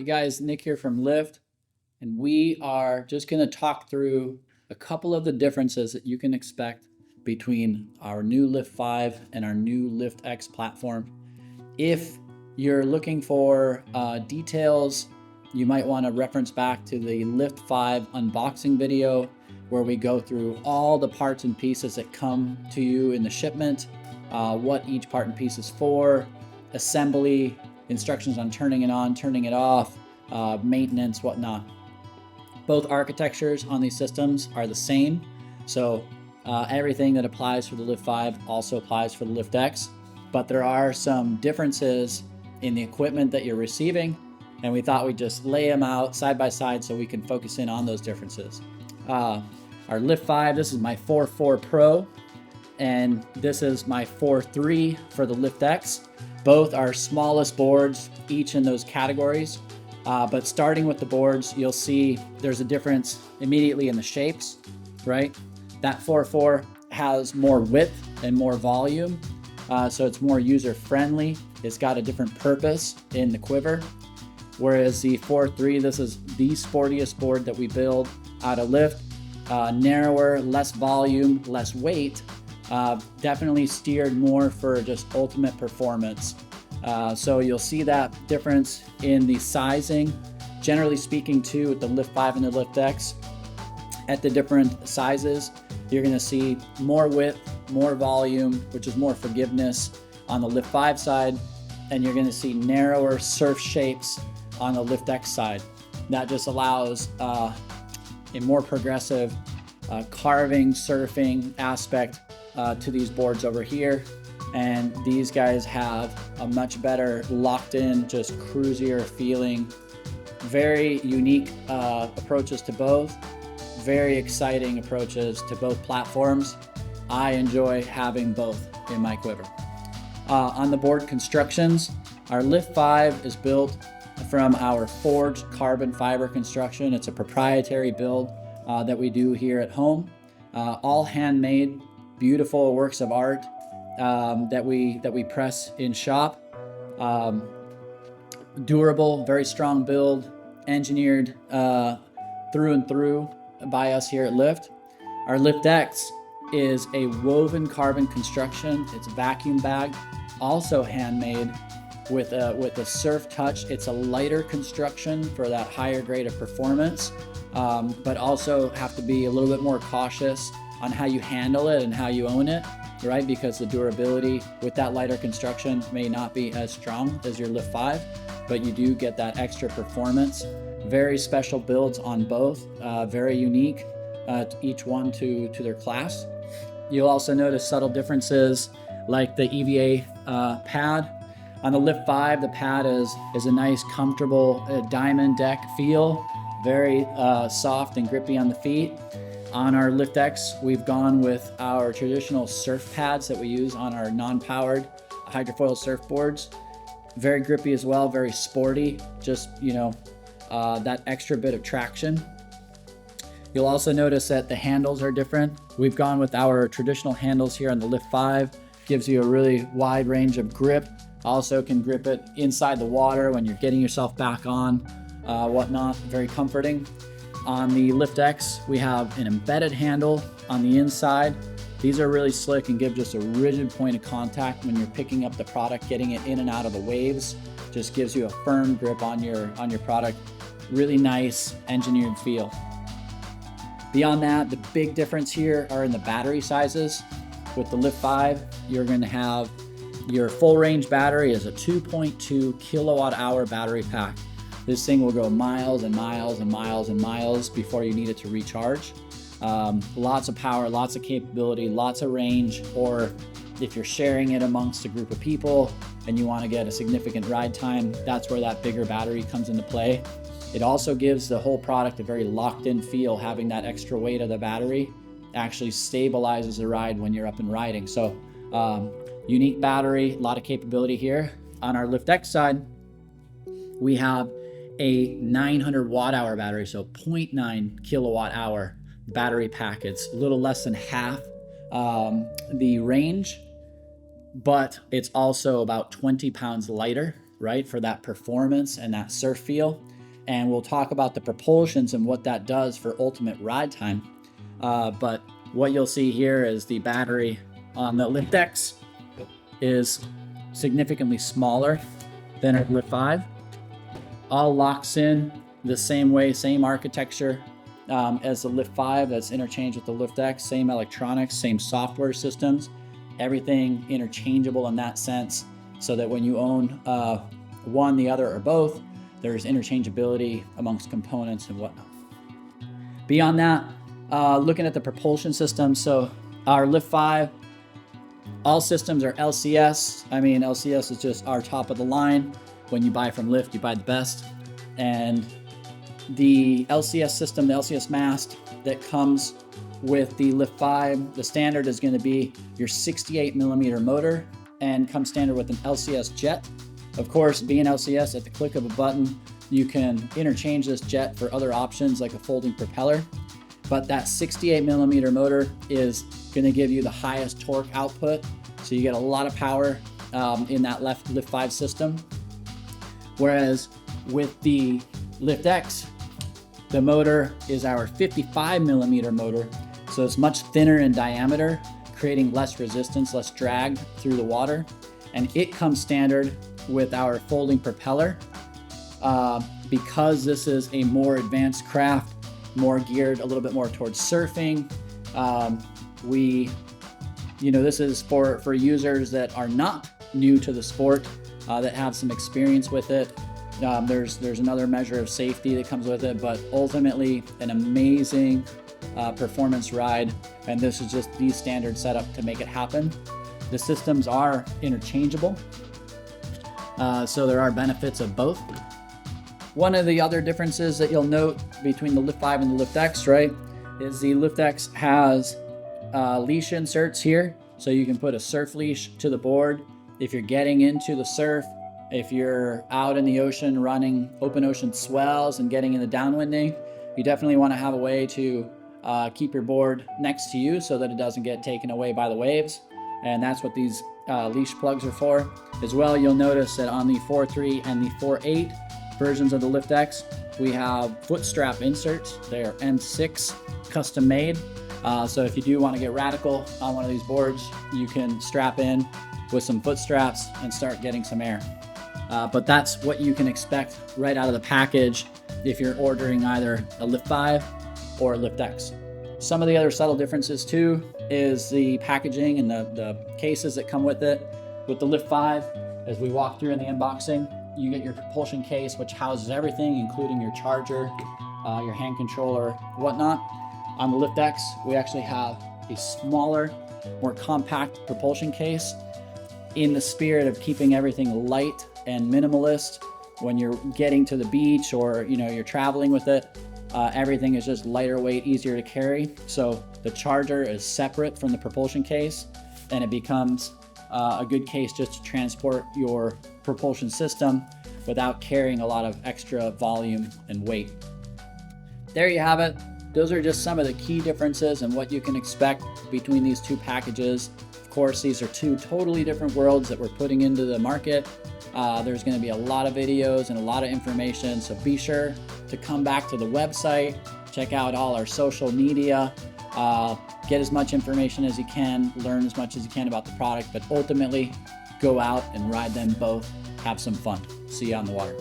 Hey guys, Nick here from Lift, and we are just going to talk through a couple of the differences that you can expect between our new LIFT5 and our new LIFTX platform. If you're looking for details, you might want to reference back to the LIFT5 unboxing video where we go through all the parts and pieces that come to you in the shipment, what each part and piece is for, assembly, instructions on turning it on, turning it off, maintenance, whatnot. Both architectures on these systems are the same, so everything that applies for the LIFT5 also applies for the LIFTX, but there are some differences in the equipment that you're receiving, and we thought we'd just lay them out side by side so we can focus in on those differences. Our LIFT5, this is my 4.4 Pro, and this is my 4.3 for the LIFTX. Both are smallest boards, each in those categories. But starting with the boards, you'll see there's a difference immediately in the shapes, right? That 4.4 has more width and more volume, so it's more user-friendly. It's got a different purpose in the quiver. Whereas the 4.3, this is the sportiest board that we build out of Lift. Narrower, less volume, less weight. Definitely steered more for just ultimate performance. So you'll see that difference in the sizing. Generally speaking too, with the LIFT5 and the LIFTX, at the different sizes, you're gonna see more width, more volume, which is more forgiveness on the LIFT5 side, and you're gonna see narrower surf shapes on the LIFTX side. That just allows a more progressive carving, surfing aspect to these boards over here. And these guys have a much better locked in, just cruisier feeling. Very unique approaches to both. Very exciting approaches to both platforms. I enjoy having both in my quiver. On the board constructions, our LIFT5 is built from our forged carbon fiber construction. It's a proprietary build that we do here at home. All handmade, beautiful works of art that we press in shop. Durable, very strong build, engineered through and through by us here at Lift. Our LIFTX is a woven carbon construction. It's vacuum bagged, also handmade with a surf touch. It's a lighter construction for that higher grade of performance, but also have to be a little bit more cautious on how you handle it and how you own it, right? Because the durability with that lighter construction may not be as strong as your LIFT5, but you do get that extra performance. Very special builds on both, very unique, each one to their class. You'll also notice subtle differences like the EVA pad. On the LIFT5, the pad is a nice, comfortable diamond deck feel, very soft and grippy on the feet. On our LIFTX, we've gone with our traditional surf pads that we use on our non-powered hydrofoil surfboards. Very grippy as well, very sporty, just, that extra bit of traction. You'll also notice that the handles are different. We've gone with our traditional handles here on the LIFT5. Gives you a really wide range of grip. Also can grip it inside the water when you're getting yourself back on, whatnot, very comforting. On the LIFTX, we have an embedded handle on the inside. These are really slick and give just a rigid point of contact when you're picking up the product, getting it in and out of the waves. Just gives you a firm grip on your product. Really nice engineered feel. Beyond that, the big difference here are in the battery sizes. With the LIFT5, you're going to have your full range battery is a 2.2 kilowatt hour battery pack. This thing will go miles and miles and miles and miles before you need it to recharge. Lots of power, lots of capability, lots of range, or if you're sharing it amongst a group of people and you want to get a significant ride time, that's where that bigger battery comes into play. It also gives the whole product a very locked in feel. Having that extra weight of the battery actually stabilizes the ride when you're up and riding. So unique battery, a lot of capability here. On our LIFTX side, we have a 900 watt hour battery, so 0.9 kilowatt hour battery pack. It's a little less than half the range, but it's also about 20 pounds lighter, right, for that performance and that surf feel. and we'll talk about the propulsions and what that does for ultimate ride time. But what you'll see here is the battery on the LIFTX is significantly smaller than our LIFT5. All locks in the same way, same architecture as the LIFT5 that's interchanged with the LIFTX, same electronics, same software systems, everything interchangeable in that sense, so that when you own one, the other, or both, there's interchangeability amongst components and whatnot. Beyond that, looking at the propulsion system, so our LIFT5, all systems are LCS. I mean, LCS is just our top of the line. When you buy from LIFT, you buy the best. And the LCS system, the LCS mast that comes with the LIFT5, the standard is going to be your 68mm motor and comes standard with an LCS jet. Of course, being LCS, at the click of a button, you can interchange this jet for other options like a folding propeller. But that 68mm motor is going to give you the highest torque output. So you get a lot of power in that LIFT5 system. Whereas with the LIFTX, the motor is our 55mm motor. So it's much thinner in diameter, creating less resistance, less drag through the water. And it comes standard with our folding propeller. Because this is a more advanced craft, more geared a little bit more towards surfing. This is for users that are not new to the sport, that have some experience with it. There's another measure of safety that comes with it, but ultimately an amazing performance ride. And this is just the standard setup to make it happen. The systems are interchangeable, so there are benefits of both. One of the other differences that you'll note between the LIFT5 and the LIFTX, right, is the LIFTX has leash inserts here. So you can put a surf leash to the board. If you're getting into the surf, if you're out in the ocean running open ocean swells and getting in the downwinding, you definitely want to have a way to keep your board next to you so that it doesn't get taken away by the waves. And that's what these leash plugs are for. As well, you'll notice that on the 4.3 and the 4.8 versions of the LIFTX, we have foot strap inserts. They are M6 custom made. So if you do want to get radical on one of these boards, you can strap in with some foot straps and start getting some air. But that's what you can expect right out of the package if you're ordering either a LIFT5 or a LIFTX. Some of the other subtle differences too is the packaging and the cases that come with it. With the LIFT5, as we walk through in the unboxing, you get your propulsion case, which houses everything, including your charger, your hand controller, whatnot. On the LIFTX, we actually have a smaller, more compact propulsion case in the spirit of keeping everything light and minimalist. When you're getting to the beach or you're traveling with it, everything is just lighter weight, easier to carry. So the charger is separate from the propulsion case, and it becomes a good case just to transport your propulsion system without carrying a lot of extra volume and weight. There you have it. Those are just some of the key differences and what you can expect between these two packages. Of course, these are two totally different worlds that we're putting into the market. There's going to be a lot of videos and a lot of information, so be sure to come back to the website, check out all our social media, get as much information as you can, learn as much as you can about the product, but ultimately go out and ride them both, have some fun. See you on the water.